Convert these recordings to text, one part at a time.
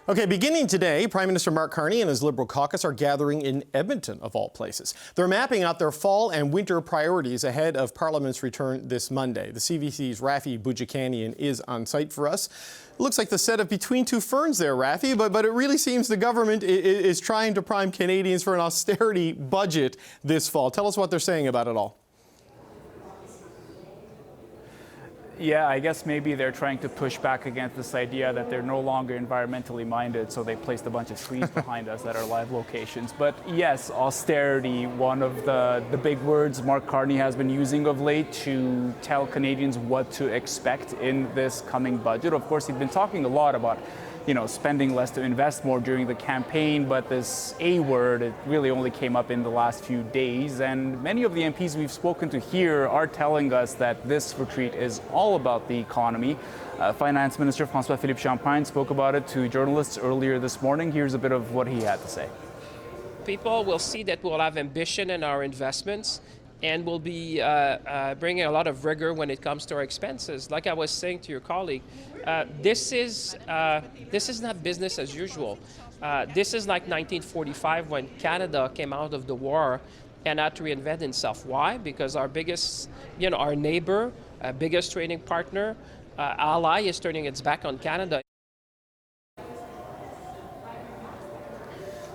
Okay, beginning today, Prime Minister Mark Carney and his Liberal caucus are gathering in Edmonton, of all places. They're mapping out their fall and winter priorities ahead of Parliament's return this Monday. The CBC's Raffy Boudjikanian is on site for us. It looks like the setup between two ferns there, Raffy, but it really seems the government is trying to prime Canadians for an austerity budget this fall. Tell us what they're saying about it all. Yeah, I guess maybe they're trying to push back against this idea that they're no longer environmentally minded, so they placed a bunch of trees behind us at our live locations. But yes, austerity, one of the big words Mark Carney has been using of late to tell Canadians what to expect in this coming budget. Of course, he's been talking a lot about spending less to invest more during the campaign, but this A word, it really only came up in the last few days. And many of the MPs we've spoken to here are telling us that this retreat is all about the economy. Finance Minister François-Philippe Champagne spoke about it to journalists earlier this morning. Here's a bit of what he had to say. People will see that we'll have ambition in our investments, and we'll be bringing a lot of rigor when it comes to our expenses. Like I was saying to your colleague, this is not business as usual. This is like 1945 when Canada came out of the war and had to reinvent itself. Why? Because our biggest, our neighbor, biggest trading partner, ally is turning its back on Canada.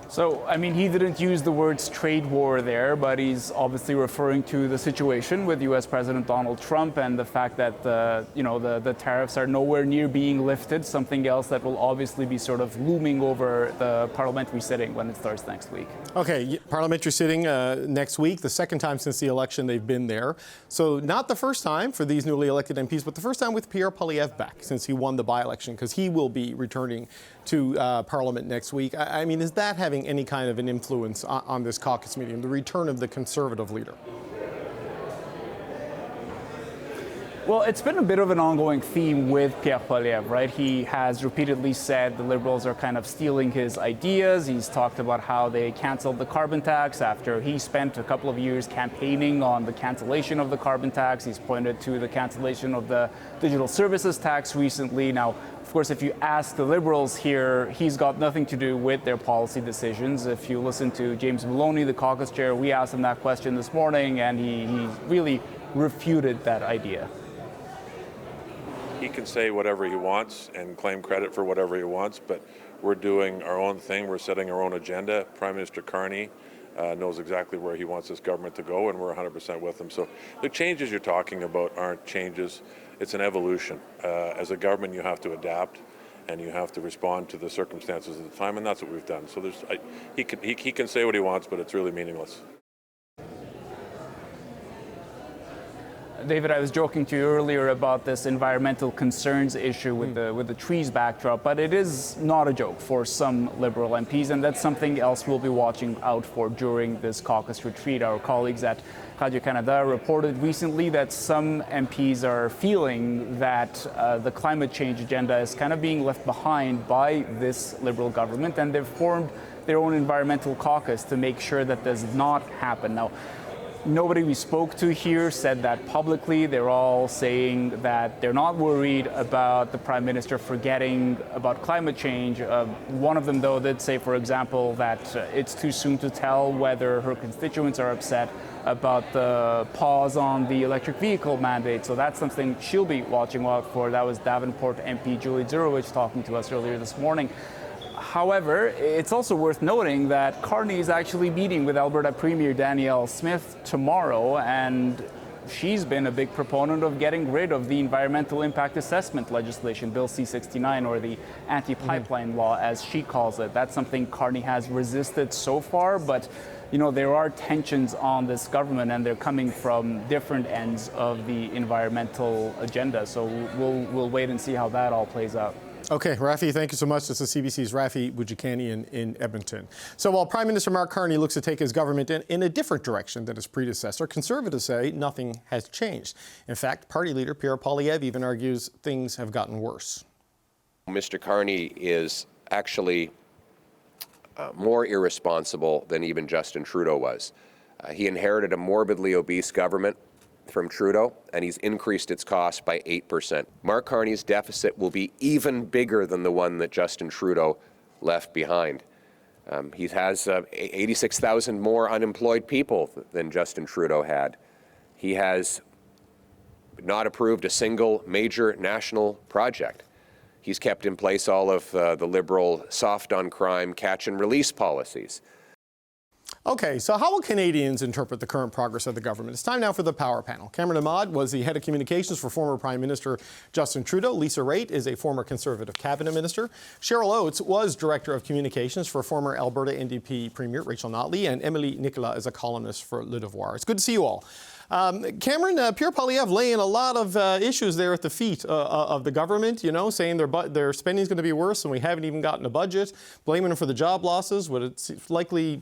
So, I mean, he didn't use the words trade war there, but he's obviously referring to the situation with U.S. President Donald Trump and the fact that, the tariffs are nowhere near being lifted, something else that will obviously be sort of looming over the parliamentary sitting when it starts next week. Okay, parliamentary sitting next week, the second time since the election they've been there. So not the first time for these newly elected MPs, but the first time with Pierre Poilievre back since he won the by-election, because he will be returning to Parliament next week. I mean, is that having any kind of an influence on this caucus meeting, the return of the Conservative leader? Well, it's been a bit of an ongoing theme with Pierre Poilievre, right? He has repeatedly said the Liberals are kind of stealing his ideas. He's talked about how they canceled the carbon tax after he spent a couple of years campaigning on the cancellation of the carbon tax. He's pointed to the cancellation of the digital services tax recently. Now, of course, if you ask the Liberals here, he's got nothing to do with their policy decisions. If you listen to James Maloney, the caucus chair, we asked him that question this morning, and he really refuted that idea. He can say whatever he wants and claim credit for whatever he wants, but we're doing our own thing. We're setting our own agenda. Prime Minister Carney knows exactly where he wants this government to go, and we're 100% with him. So the changes you're talking about aren't changes. It's an evolution. As a government, you have to adapt, and you have to respond to the circumstances of the time, and that's what we've done. So he can say what he wants, but it's really meaningless. David, I was joking to you earlier about this environmental concerns issue with the trees backdrop, but it is not a joke for some Liberal MPs, and that's something else we'll be watching out for during this caucus retreat. Our colleagues at Radio-Canada reported recently that some MPs are feeling that the climate change agenda is kind of being left behind by this Liberal government, and they've formed their own environmental caucus to make sure that does not happen. Now, nobody we spoke to here said that publicly. They're all saying that they're not worried about the Prime Minister forgetting about climate change. One of them, though, did say, for example, that it's too soon to tell whether her constituents are upset about the pause on the electric vehicle mandate. So that's something she'll be watching out for. That was Davenport MP Julie Zurowicz talking to us earlier this morning. However, it's also worth noting that Carney is actually meeting with Alberta Premier Danielle Smith tomorrow, and she's been a big proponent of getting rid of the environmental impact assessment legislation, Bill C-69, or the anti-pipeline law, as she calls it. That's something Carney has resisted so far, but there are tensions on this government, and they're coming from different ends of the environmental agenda. So we'll wait and see how that all plays out. Okay, Raffy, thank you so much. This is CBC's Raffy Boudjikanian in Edmonton. So while Prime Minister Mark Carney looks to take his government in a different direction than his predecessor, Conservatives say nothing has changed. In fact, party leader Pierre Poilievre even argues things have gotten worse. Mr. Carney is actually more irresponsible than even Justin Trudeau was. He inherited a morbidly obese government from Trudeau, and he's increased its cost by 8%. Mark Carney's deficit will be even bigger than the one that Justin Trudeau left behind. He has 86,000 more unemployed people than Justin Trudeau had. He has not approved a single major national project. He's kept in place all of the Liberal soft on crime catch and release policies. Okay, so how will Canadians interpret the current progress of the government? It's time now for the Power Panel. Cameron Ahmad was the head of communications for former Prime Minister Justin Trudeau. Lisa Raitt is a former Conservative cabinet minister. Cheryl Oates was director of communications for former Alberta NDP Premier Rachel Notley. And Emily Nicolas is a columnist for Le Devoir. It's good to see you all. Cameron, Pierre Poilievre laying a lot of issues there at the feet of the government, you know, saying their spending is going to be worse and we haven't even gotten a budget, blaming them for the job losses, what it's likely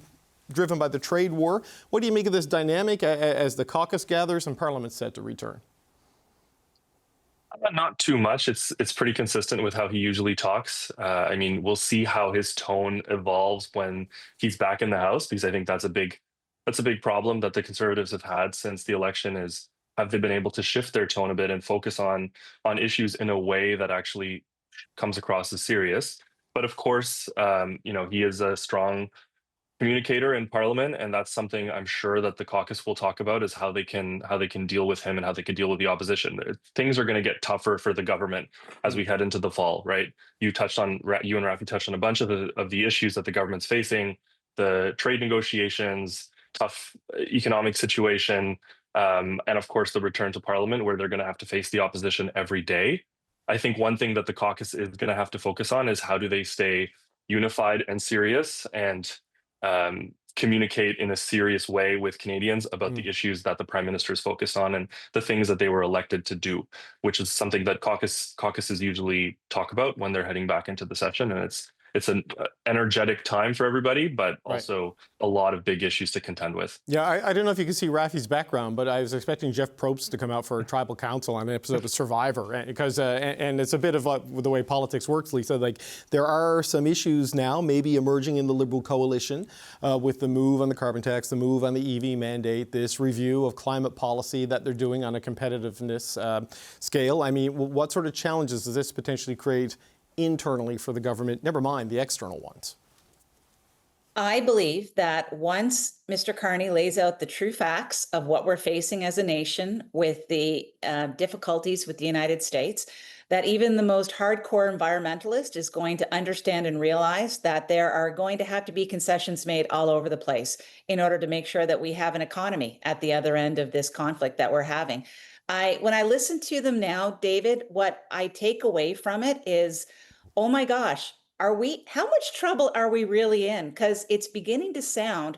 driven by the trade war. What do you make of this dynamic as the caucus gathers and Parliament's set to return? Not too much. It's pretty consistent with how he usually talks. I mean, we'll see how his tone evolves when he's back in the House, because I think that's a big problem that the Conservatives have had since the election is, have they been able to shift their tone a bit and focus on issues in a way that actually comes across as serious. But of course, you know, he is a strong communicator in Parliament, and that's something I'm sure that the caucus will talk about, is how they can deal with him and how they can deal with the opposition. Things are going to get tougher for the government as we head into the fall, right? You and Raffy touched on a bunch of the issues that the government's facing, the trade negotiations, tough economic situation, and of course the return to Parliament, where they're going to have to face the opposition every day. I think one thing that the caucus is going to have to focus on is how do they stay unified and serious and communicate in a serious way with Canadians about the issues that the Prime Minister is focused on and the things that they were elected to do, which is something that caucuses usually talk about when they're heading back into the session. And it's an energetic time for everybody, but also a lot of big issues to contend with. Yeah, I don't know if you can see Raffy's background, but I was expecting Jeff Probst to come out for a tribal council on an episode of Survivor, because and it's a bit of the way politics works, Lisa. Like, there are some issues now maybe emerging in the Liberal coalition with the move on the carbon tax, the move on the EV mandate, this review of climate policy that they're doing on a competitiveness scale. I mean, what sort of challenges does this potentially create internally for the government, never mind the external ones? I believe that once Mr. Carney lays out the true facts of what we're facing as a nation with the difficulties with the United States, that even the most hardcore environmentalist is going to understand and realize that there are going to have to be concessions made all over the place in order to make sure that we have an economy at the other end of this conflict that we're having. When I listen to them now, David, what I take away from it is, oh my gosh, how much trouble are we really in? Because it's beginning to sound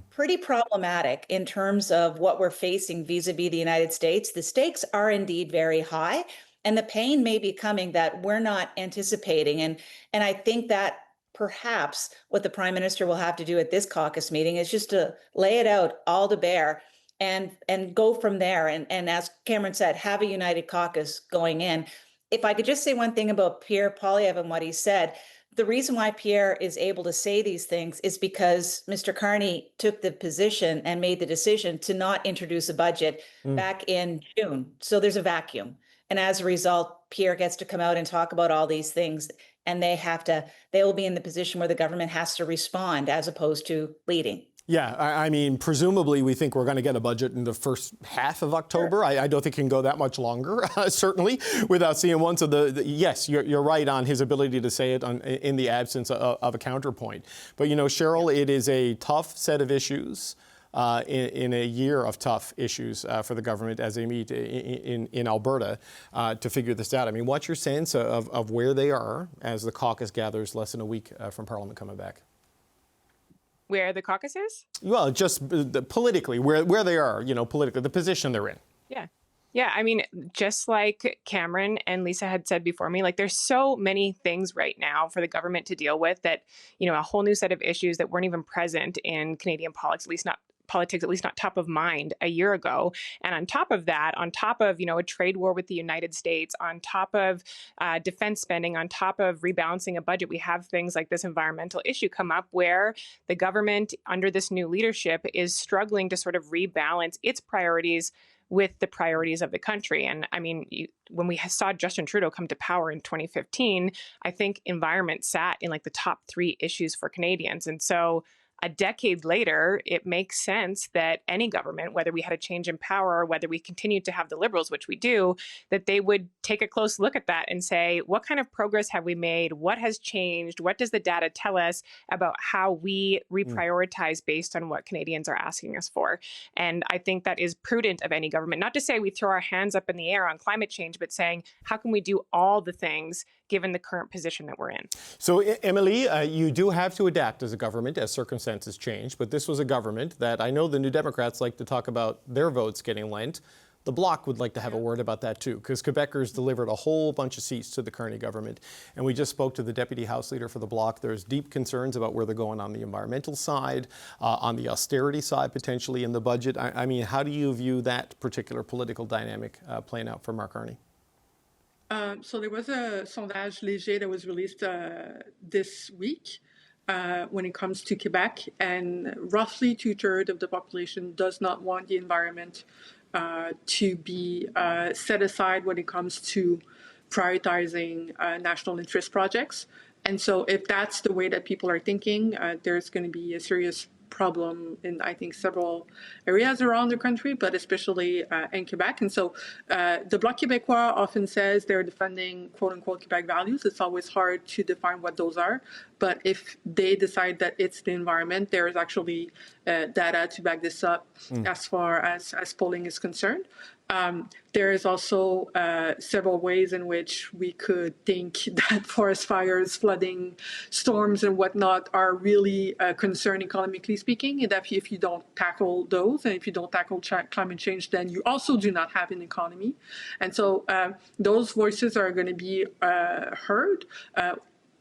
pretty problematic in terms of what we're facing vis-a-vis the United States. The stakes are indeed very high, and the pain may be coming that we're not anticipating. And I think that perhaps what the Prime Minister will have to do at this caucus meeting is just to lay it out all to bear and go from there. And as Cameron said, have a united caucus going in. If I could just say one thing about Pierre Poilievre and what he said, the reason why Pierre is able to say these things is because Mr. Carney took the position and made the decision to not introduce a budget back in June. So there's a vacuum. And as a result, Pierre gets to come out and talk about all these things, and they will be in the position where the government has to respond as opposed to leading. Yeah, I mean, presumably we think we're going to get a budget in the first half of October. Sure. I don't think it can go that much longer, certainly, without seeing one. So yes, you're right on his ability to say it in the absence of a counterpoint. But, you know, Cheryl, it is a tough set of issues in a year of tough issues for the government as they meet in Alberta to figure this out. I mean, what's your sense of where they are as the caucus gathers less than a week from Parliament coming back? Where the caucus is? Well, just politically, where they are, you know, politically, the position they're in. Yeah. I mean, just like Cameron and Lisa had said before me, like, there's so many things right now for the government to deal with that, you know, a whole new set of issues that weren't even present in Canadian politics, at least not top of mind a year ago. And on top of that, on top of, you know, a trade war with the United States, on top of defense spending, on top of rebalancing a budget, we have things like this environmental issue come up where the government under this new leadership is struggling to sort of rebalance its priorities with the priorities of the country. And I mean, when we saw Justin Trudeau come to power in 2015, I think environment sat in like the top 3 issues for Canadians. And so a decade later, it makes sense that any government, whether we had a change in power or whether we continued to have the Liberals, which we do, that they would take a close look at that and say, what kind of progress have we made? What has changed? What does the data tell us about how we reprioritize based on what Canadians are asking us for? And I think that is prudent of any government, not to say we throw our hands up in the air on climate change, but saying, how can we do all the things given the current position that we're in? So, Emily, you do have to adapt as a government as circumstances change, but this was a government that I know the New Democrats like to talk about their votes getting lent. The Bloc would like to have a word about that too, because Quebecers delivered a whole bunch of seats to the Carney government. And we just spoke to the Deputy House Leader for the Bloc. There's deep concerns about where they're going on the environmental side, on the austerity side, potentially in the budget. I mean, how do you view that particular political dynamic playing out for Mark Carney? So there was a sondage léger that was released this week when it comes to Quebec, and roughly 2/3 of the population does not want the environment to be set aside when it comes to prioritizing national interest projects. And so if that's the way that people are thinking, there's going to be a serious problem in, I think, several areas around the country, but especially in Quebec. And so the Bloc Québécois often says they're defending quote-unquote Quebec values. It's always hard to define what those are. But if they decide that it's the environment, there is actually data to back this up as far as polling is concerned. There is also several ways in which we could think that forest fires, flooding, storms, and whatnot are really a concern economically speaking. And that if you don't tackle those, and if you don't tackle climate change, then you also do not have an economy. And so those voices are going to be heard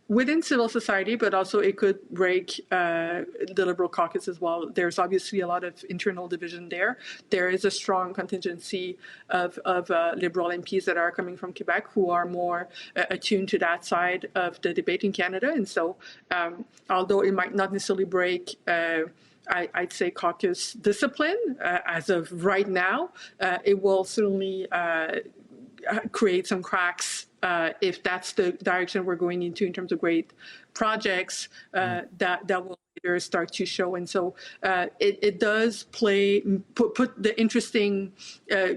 within civil society, but also it could break the Liberal caucus as well. There's obviously a lot of internal division there. There is a strong contingency of Liberal MPs that are coming from Quebec who are more attuned to that side of the debate in Canada. And so although it might not necessarily break I'd say caucus discipline as of right now, it will certainly create some cracks if that's the direction we're going into in terms of great projects that will later start to show. And so it does put the interesting,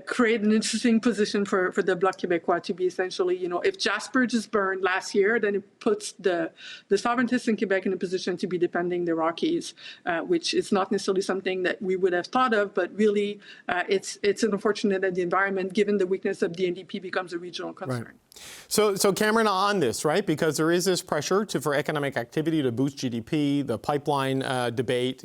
create an interesting position for the Bloc Québécois to be essentially, if Jasper just burned last year, then it puts the sovereigntists in Quebec in a position to be defending the Rockies, which is not necessarily something that we would have thought of, but really it's unfortunate that the environment, given the weakness of the NDP, becomes a regional concern. Right. So Cameron, on this, right, because there is this pressure for economic activity to boost GDP, the pipeline debate,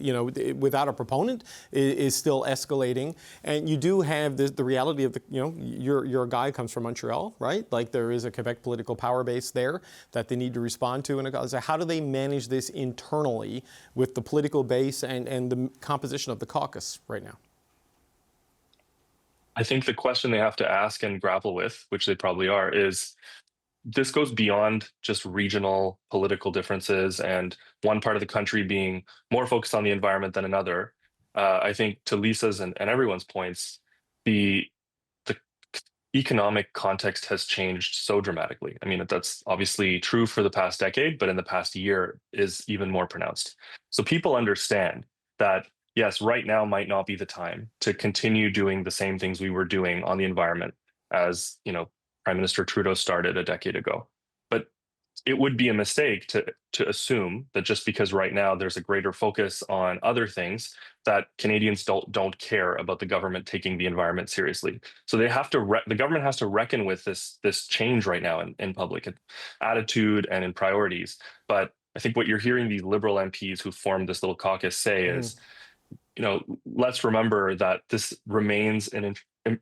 without a proponent is still escalating, and you do have the reality of your guy comes from Montreal, right? Like there is a Quebec political power base there that they need to respond to, and so how do they manage this internally with the political base and the composition of the caucus right now? I think the question they have to ask and grapple with, which they probably are, is this goes beyond just regional political differences and one part of the country being more focused on the environment than another. I think to Lisa's and everyone's points, the economic context has changed so dramatically. I mean, that's obviously true for the past decade, but in the past year is even more pronounced. So people understand that yes, right now might not be the time to continue doing the same things we were doing on the environment as, Prime Minister Trudeau started a decade ago. But it would be a mistake to assume that just because right now there's a greater focus on other things, that Canadians don't care about the government taking the environment seriously. So they have to the government has to reckon with this change right now in public attitude and in priorities. But I think what you're hearing these Liberal MPs who formed this little caucus say is, let's remember that this remains an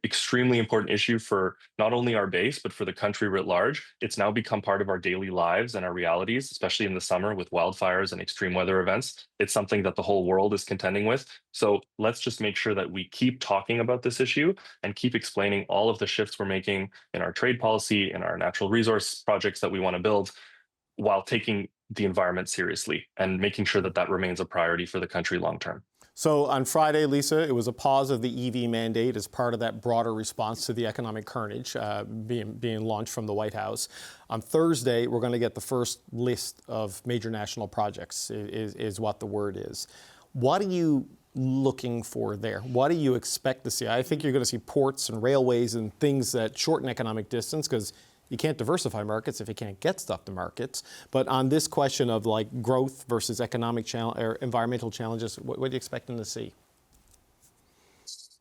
extremely important issue for not only our base, but for the country writ large. It's now become part of our daily lives and our realities, especially in the summer with wildfires and extreme weather events. It's something that the whole world is contending with. So let's just make sure that we keep talking about this issue and keep explaining all of the shifts we're making in our trade policy, in our natural resource projects that we want to build, while taking the environment seriously and making sure that that remains a priority for the country long term. So on Friday, Lisa, it was a pause of the EV mandate as part of that broader response to the economic carnage being launched from the White House. On Thursday, we're going to get the first list of major national projects, is what the word is. What are you looking for there? What do you expect to see? I think you're going to see ports and railways and things that shorten economic distance, because you can't diversify markets if you can't get stuff to markets. But on this question of like growth versus economic or environmental challenges, what are you expecting to see?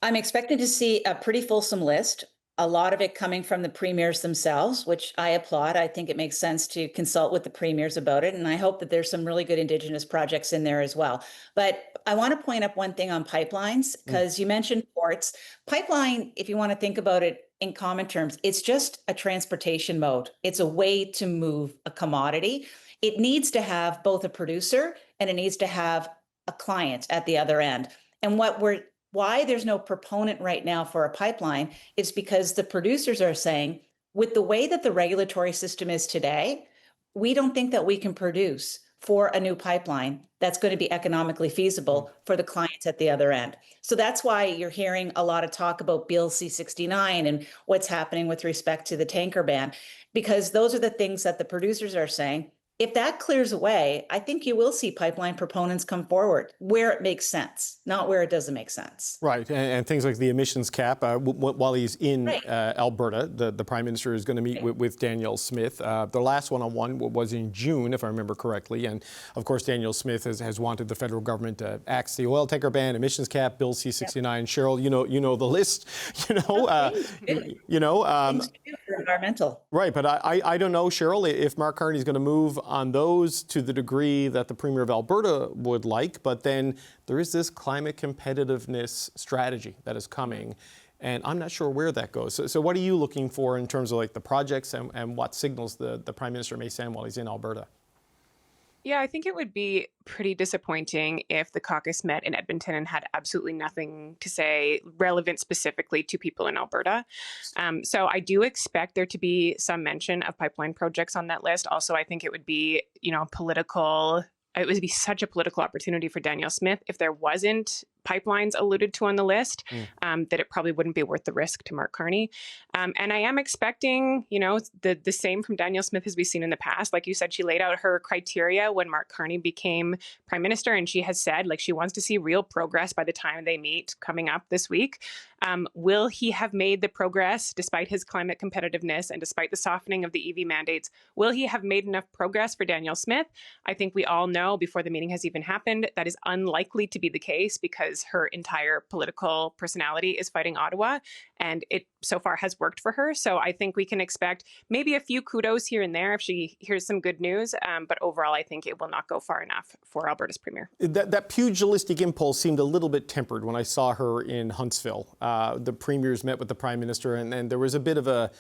I'm expecting to see a pretty fulsome list, a lot of it coming from the premiers themselves, which I applaud. I think it makes sense to consult with the premiers about it. And I hope that there's some really good Indigenous projects in there as well. But I want to point up one thing on pipelines, because you mentioned ports. Pipeline, if you want to think about it in common terms, it's just a transportation mode. It's a way to move a commodity. It needs to have both a producer and it needs to have a client at the other end. And why there's no proponent right now for a pipeline is because the producers are saying, with the way that the regulatory system is today, we don't think that we can produce for a new pipeline that's going to be economically feasible for the clients at the other end. So that's why you're hearing a lot of talk about Bill C-69 and what's happening with respect to the tanker ban, because those are the things that the producers are saying. If that clears away, I think you will see pipeline proponents come forward where it makes sense, not where it doesn't make sense. Right, and things like the emissions cap. While he's in Alberta, the Prime Minister is going to meet with Danielle Smith. The last one-on-one was in June, if I remember correctly. And of course, Danielle Smith has wanted the federal government to axe the oil tanker ban, emissions cap, Bill C-69. Cheryl, you know the list. Environmental. Right, but I don't know, Cheryl, if Mark Carney is going to move on those to the degree that the Premier of Alberta would like, but then there is this climate competitiveness strategy that is coming, and I'm not sure where that goes. So what are you looking for in terms of like the projects and what signals the Prime Minister may send while he's in Alberta? Yeah, I think it would be pretty disappointing if the caucus met in Edmonton and had absolutely nothing to say relevant specifically to people in Alberta. So I do expect there to be some mention of pipeline projects on that list. Also, I think it would be, it would be such a political opportunity for Danielle Smith if there wasn't pipelines alluded to on the list, that it probably wouldn't be worth the risk to Mark Carney. And I am expecting, the same from Danielle Smith as we've seen in the past. Like you said, she laid out her criteria when Mark Carney became Prime Minister, and she has said, she wants to see real progress by the time they meet coming up this week. Will he have made the progress despite his climate competitiveness and despite the softening of the EV mandates? Will he have made enough progress for Danielle Smith? I think we all know before the meeting has even happened, that is unlikely to be the case because her entire political personality is fighting Ottawa, and it so far has worked for her. So I think we can expect maybe a few kudos here and there if she hears some good news. But overall, I think it will not go far enough for Alberta's Premier. That pugilistic impulse seemed a little bit tempered when I saw her in Huntsville. The premiers met with the Prime Minister, and there was a bit of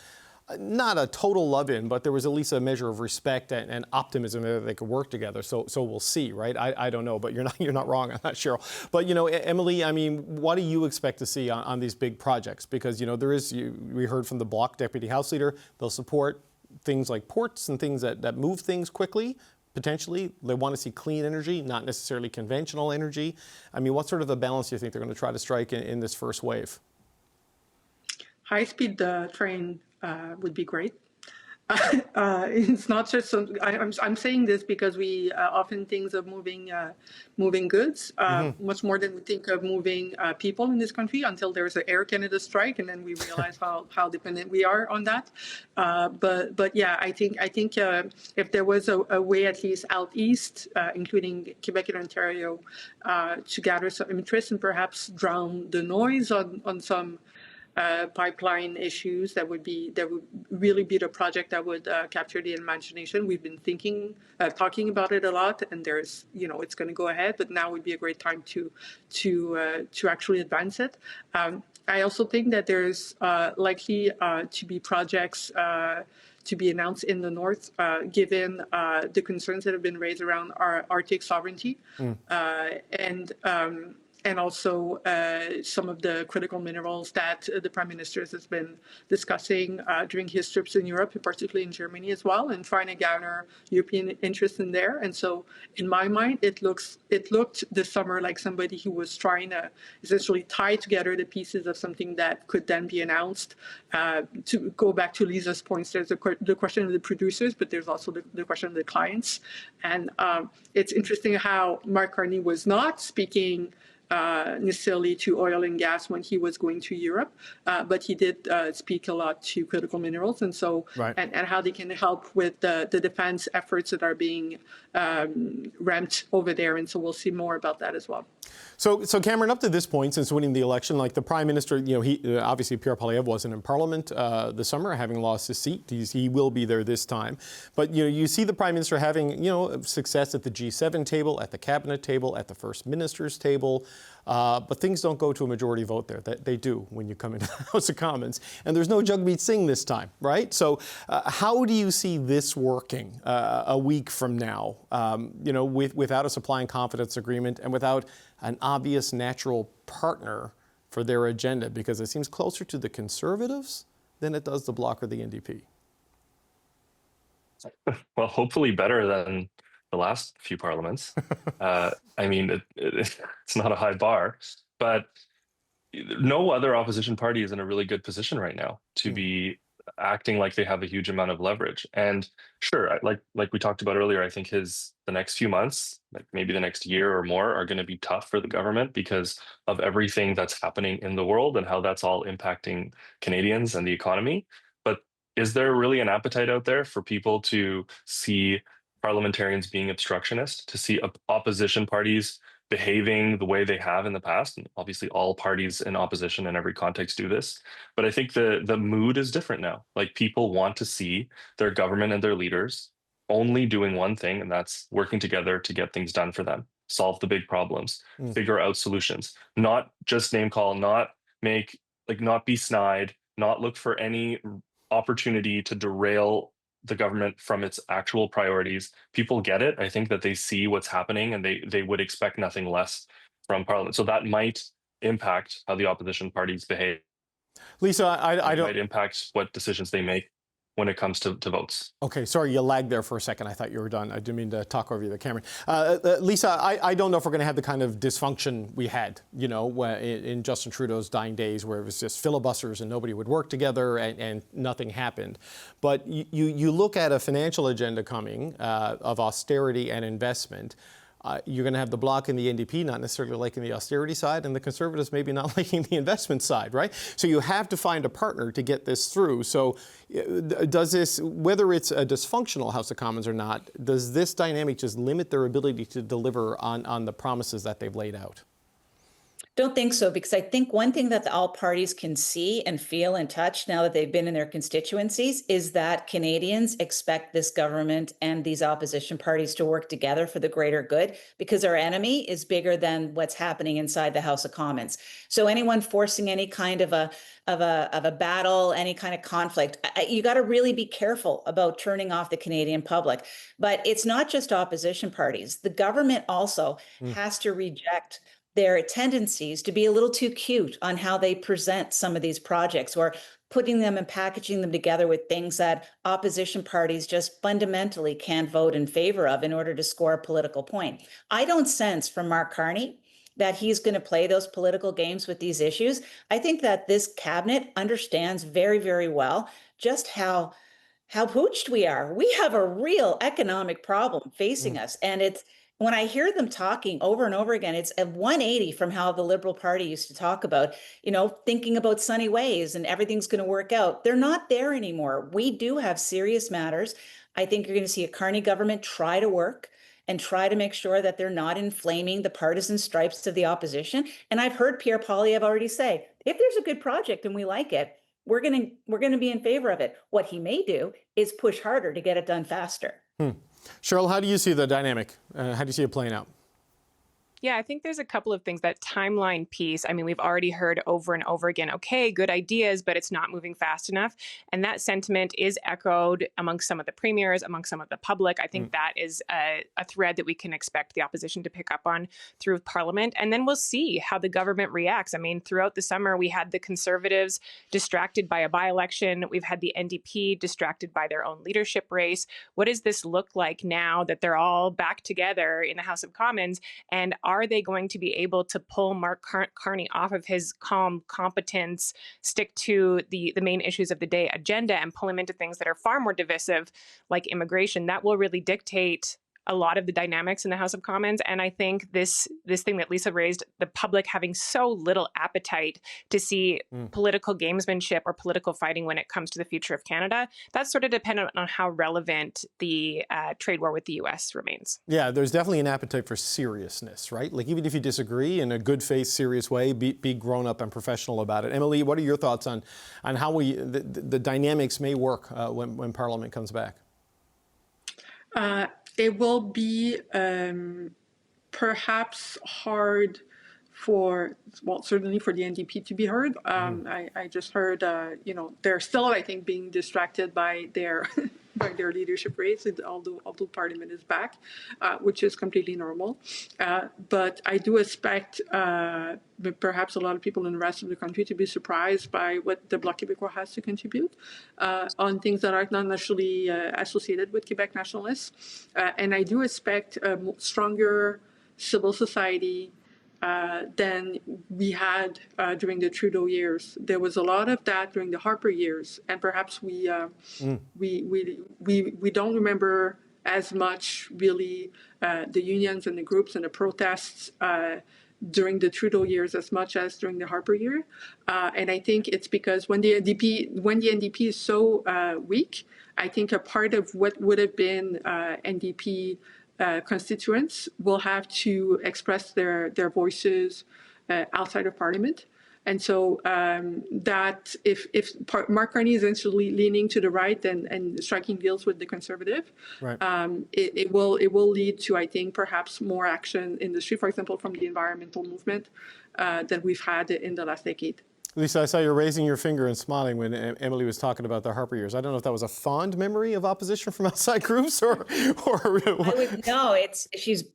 not a total love-in, but there was at least a measure of respect and optimism that they could work together. So we'll see, right? I don't know, but you're not wrong on that, Cheryl. But Emily, I mean, what do you expect to see on these big projects? Because we heard from the Bloc Deputy House Leader, they'll support things like ports and things that move things quickly. Potentially, they want to see clean energy, not necessarily conventional energy. I mean, what sort of a balance do you think they're going to try to strike in this first wave? High-speed train would be great. It's not just I'm saying this because we often think of moving goods much more than we think of moving people in this country until there's an Air Canada strike, and then we realize how dependent we are on that. But yeah, I think if there was a way at least out east, including Quebec and Ontario, to gather some interest and perhaps drown the noise on some pipeline issues, that would really be the project that would capture the imagination. We've been talking about it a lot, and there's it's going to go ahead, but now would be a great time to actually advance it. I also think that there's likely to be projects to be announced in the north, given and also some of the critical minerals that the Prime Minister has been discussing during his trips in Europe, particularly in Germany as well, and trying to garner European interest in there. And so, in my mind, it looked this summer like somebody who was trying to essentially tie together the pieces of something that could then be announced. To go back to Lisa's points, there's the question of the producers, but there's also the question of the clients. And it's interesting how Mark Carney was not speaking necessarily to oil and gas when he was going to Europe, but he did speak a lot to critical minerals, and so and how they can help with the defense efforts that are being ramped over there. And so we'll see more about that as well. So Cameron, up to this point, since winning the election, like the Prime Minister, he obviously Pierre Poilievre wasn't in Parliament this summer, having lost his seat. He will be there this time. But you see the Prime Minister having success at the G7 table, at the Cabinet table, at the First Minister's table. But things don't go to a majority vote there. They do when you come into the House of Commons. And there's no Jagmeet Singh this time, right? So how do you see this working a week from now, without a supply and confidence agreement and without an obvious natural partner for their agenda? Because it seems closer to the Conservatives than it does the Bloc or the NDP. Well, hopefully better than the last few parliaments. I mean, it's not a high bar, but no other opposition party is in a really good position right now to be acting like they have a huge amount of leverage. And sure, like we talked about earlier, I think the next few months, like maybe the next year or more, are going to be tough for the government because of everything that's happening in the world and how that's all impacting Canadians and the economy. But is there really an appetite out there for people to see parliamentarians being obstructionist, to see opposition parties behaving the way they have in the past? And obviously all parties in opposition in every context do this. But I think the mood is different now. Like, people want to see their government and their leaders only doing one thing, and that's working together to get things done for them, solve the big problems, figure out solutions, not just name call, not be snide, not look for any opportunity to derail the government from its actual priorities. People get it. I think that they see what's happening and they would expect nothing less from Parliament. So that might impact how the opposition parties behave. Lisa, I don't... might impact what decisions they make when it comes to votes. Okay, sorry, you lagged there for a second. I thought you were done. I didn't mean to talk over you there, Cameron. Lisa, I don't know if we're going to have the kind of dysfunction we had, in Justin Trudeau's dying days, where it was just filibusters and nobody would work together and nothing happened. But you look at a financial agenda coming of austerity and investment. You're going to have the Bloc and the NDP not necessarily liking the austerity side, and the Conservatives maybe not liking the investment side, right? So you have to find a partner to get this through. So does this, whether it's a dysfunctional House of Commons or not, does this dynamic just limit their ability to deliver on the promises that they've laid out? Don't think so, because I think one thing that all parties can see and feel and touch now that they've been in their constituencies is that Canadians expect this government and these opposition parties to work together for the greater good, because our enemy is bigger than what's happening inside the House of Commons. So anyone forcing any kind of a battle, any kind of conflict, you got to really be careful about turning off the Canadian public. But it's not just opposition parties. The government also has to reject their tendencies to be a little too cute on how they present some of these projects, or putting them and packaging them together with things that opposition parties just fundamentally can't vote in favor of in order to score a political point. I don't sense from Mark Carney that he's going to play those political games with these issues. I think that this cabinet understands very, very well just how pooched we are. We have a real economic problem facing us, and it's, when I hear them talking over and over again, it's a 180 from how the Liberal Party used to talk about, thinking about sunny ways and everything's going to work out. They're not there anymore. We do have serious matters. I think you're going to see a Carney government try to work and try to make sure that they're not inflaming the partisan stripes of the opposition. And I've heard Pierre Poilievre already say, if there's a good project and we like it, we're going to be in favor of it. What he may do is push harder to get it done faster. Cheryl, how do you see the dynamic? How do you see it playing out? Yeah, I think there's a couple of things. That timeline piece, I mean, we've already heard over and over again, okay, good ideas, but it's not moving fast enough. And that sentiment is echoed amongst some of the premiers, amongst some of the public. I think that is a thread that we can expect the opposition to pick up on through Parliament. And then we'll see how the government reacts. I mean, throughout the summer, we had the Conservatives distracted by a by-election. We've had the NDP distracted by their own leadership race. What does this look like now that they're all back together in the House of Commons? And are they going to be able to pull Mark Carney off of his calm competence, stick to the main issues of the day agenda, and pull him into things that are far more divisive, like immigration? That will really dictate a lot of the dynamics in the House of Commons. And I think this thing that Lisa raised, the public having so little appetite to see political gamesmanship or political fighting when it comes to the future of Canada, that's sort of dependent on how relevant the trade war with the U.S. remains. Yeah, there's definitely an appetite for seriousness, right? Like, even if you disagree in a good faith, serious way, be grown up and professional about it. Emily, what are your thoughts on how the dynamics may work when Parliament comes back? It will be perhaps hard certainly for the NDP to be heard. I just heard, they're still, I think, being distracted by their by their leadership race, although Parliament is back, which is completely normal. But I do expect perhaps a lot of people in the rest of the country to be surprised by what the Bloc Québécois has to contribute on things that are not necessarily associated with Quebec nationalists. And I do expect a stronger civil society than we had during the Trudeau years. There was a lot of that during the Harper years, and perhaps we don't remember as much really the unions and the groups and the protests during the Trudeau years as much as during the Harper year. And I think it's because when the NDP is so weak, I think a part of what would have been NDP constituents will have to express their voices outside of Parliament. And so that if Mark Carney is essentially leaning to the right and striking deals with the Conservative, right. It will lead to, I think, perhaps more action in the street, for example, from the environmental movement that we've had in the last decade. Lisa, I saw you raising your finger and smiling when Emily was talking about the Harper years. I don't know if that was a fond memory of opposition from outside groups or.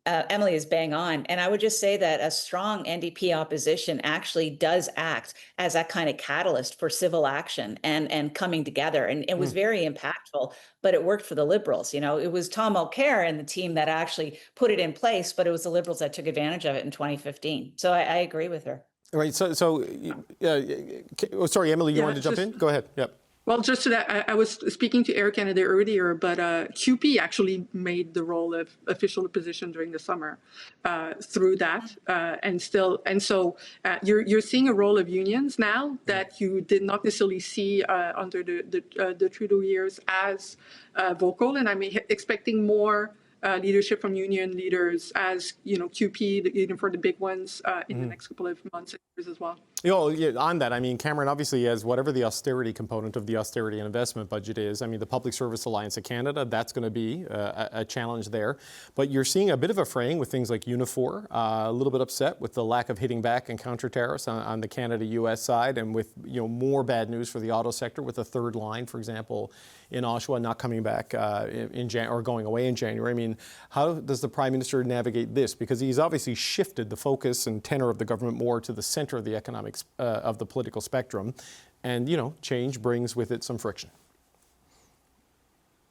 Emily is bang on. And I would just say that a strong NDP opposition actually does act as that kind of catalyst for civil action and coming together. And it was very impactful, but it worked for the Liberals. You know, it was Tom O'Kerr and the team that actually put it in place, but it was the Liberals that took advantage of it in 2015. So I agree with her. Right. Sorry, Emily, you wanted to jump in? Go ahead. Yep. Well, just to that, I was speaking to Air Canada earlier, but QP actually made the role of official opposition during the summer through that, and so you're seeing a role of unions now that you did not necessarily see under the Trudeau years as vocal, and I'm expecting more leadership from union leaders as, QP, for the big ones in the next couple of months and years as well. On that, I mean, Cameron obviously has whatever the austerity component of the austerity and investment budget is. I mean, the Public Service Alliance of Canada, that's going to be a challenge there. But you're seeing a bit of a fraying with things like Unifor, a little bit upset with the lack of hitting back and counter tariffs on the Canada-US side, and with more bad news for the auto sector with a third line, for example, in Oshawa not coming back or going away in January. I mean, how does the Prime Minister navigate this? Because he's obviously shifted the focus and tenor of the government more to the center of the economics of the political spectrum, and change brings with it some friction.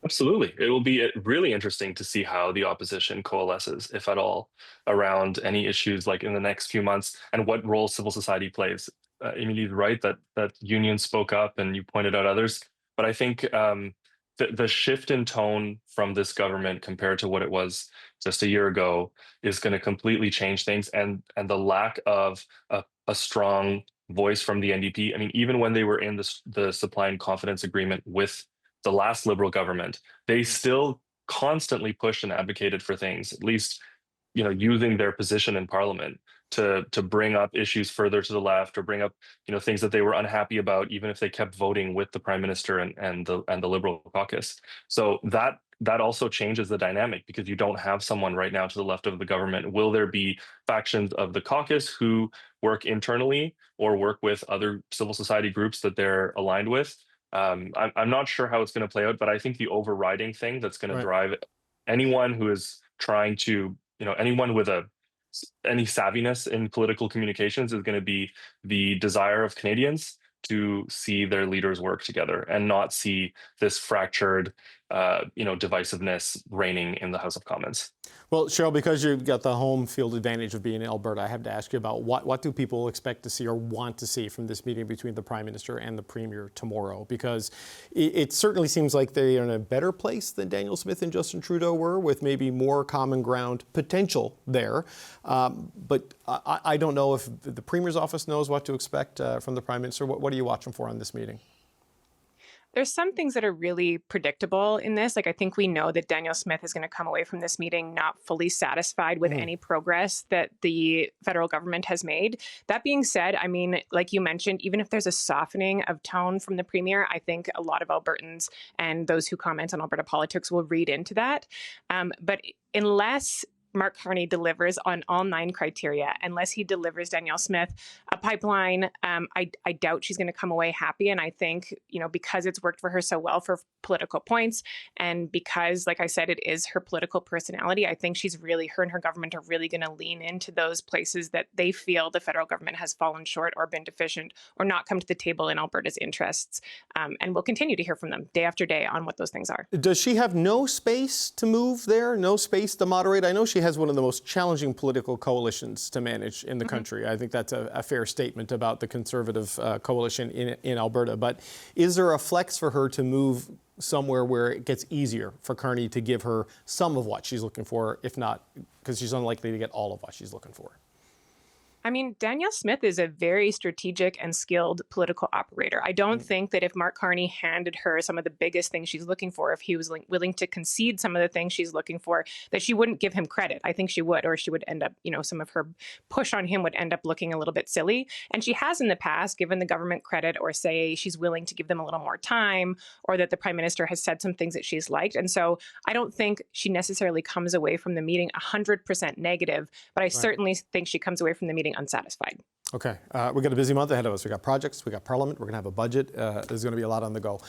Absolutely. It will be really interesting to see how the opposition coalesces, if at all, around any issues like in the next few months, and what role civil society plays. Emily's right that unions spoke up, and you pointed out others. But I think the shift in tone from this government compared to what it was just a year ago is going to completely change things. And the lack of a strong voice from the NDP. I mean, even when they were in the supply and confidence agreement with the last Liberal government, they still constantly pushed and advocated for things, at least, using their position in Parliament to bring up issues further to the left, or bring up, things that they were unhappy about, even if they kept voting with the Prime Minister and the Liberal caucus. So that that also changes the dynamic because you don't have someone right now to the left of the government. Will there be factions of the caucus who work internally or work with other civil society groups that they're aligned with? I'm not sure how it's going to play out, but I think the overriding thing that's going to drive anyone who is trying to, anyone with any savviness in political communications is going to be the desire of Canadians to see their leaders work together and not see this fractured, divisiveness reigning in the House of Commons. Well, Cheryl, because you've got the home field advantage of being in Alberta, I have to ask you about what do people expect to see or want to see from this meeting between the Prime Minister and the Premier tomorrow? Because it certainly seems like they're in a better place than Daniel Smith and Justin Trudeau were, with maybe more common ground potential there. But I don't know if the Premier's office knows what to expect from the Prime Minister. What are you watching for on this meeting? There's some things that are really predictable in this. Like, I think we know that Daniel Smith is going to come away from this meeting not fully satisfied with any progress that the federal government has made. That being said, I mean, like you mentioned, even if there's a softening of tone from the Premier, I think a lot of Albertans and those who comment on Alberta politics will read into that. But unless Mark Carney delivers on all 9 criteria, unless he delivers Danielle Smith a pipeline, I doubt she's going to come away happy. And I think, because it's worked for her so well for political points, and because, like I said, it is her political personality, I think her and her government are really going to lean into those places that they feel the federal government has fallen short or been deficient or not come to the table in Alberta's interests. And we'll continue to hear from them day after day on what those things are. Does she have no space to move there, no space to moderate? I know she has one of the most challenging political coalitions to manage in the country. I think that's a fair statement about the Conservative coalition in Alberta. But is there a flex for her to move somewhere where it gets easier for Carney to give her some of what she's looking for, if not, because she's unlikely to get all of what she's looking for? I mean, Danielle Smith is a very strategic and skilled political operator. I don't think that if Mark Carney handed her some of the biggest things she's looking for, if he was willing to concede some of the things she's looking for, that she wouldn't give him credit. I think she would, or she would end up, some of her push on him would end up looking a little bit silly. And she has in the past given the government credit, or say she's willing to give them a little more time, or that the Prime Minister has said some things that she's liked. And so I don't think she necessarily comes away from the meeting 100% negative, but I certainly think she comes away from the meeting unsatisfied. Okay, we've got a busy month ahead of us. We've got projects, we've got Parliament, we're going to have a budget. There's going to be a lot on the go.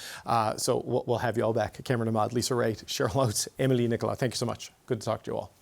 So we'll have you all back. Cameron Ahmad, Lisa Wright, Cheryl Oates, Emily Nicola. Thank you so much. Good to talk to you all.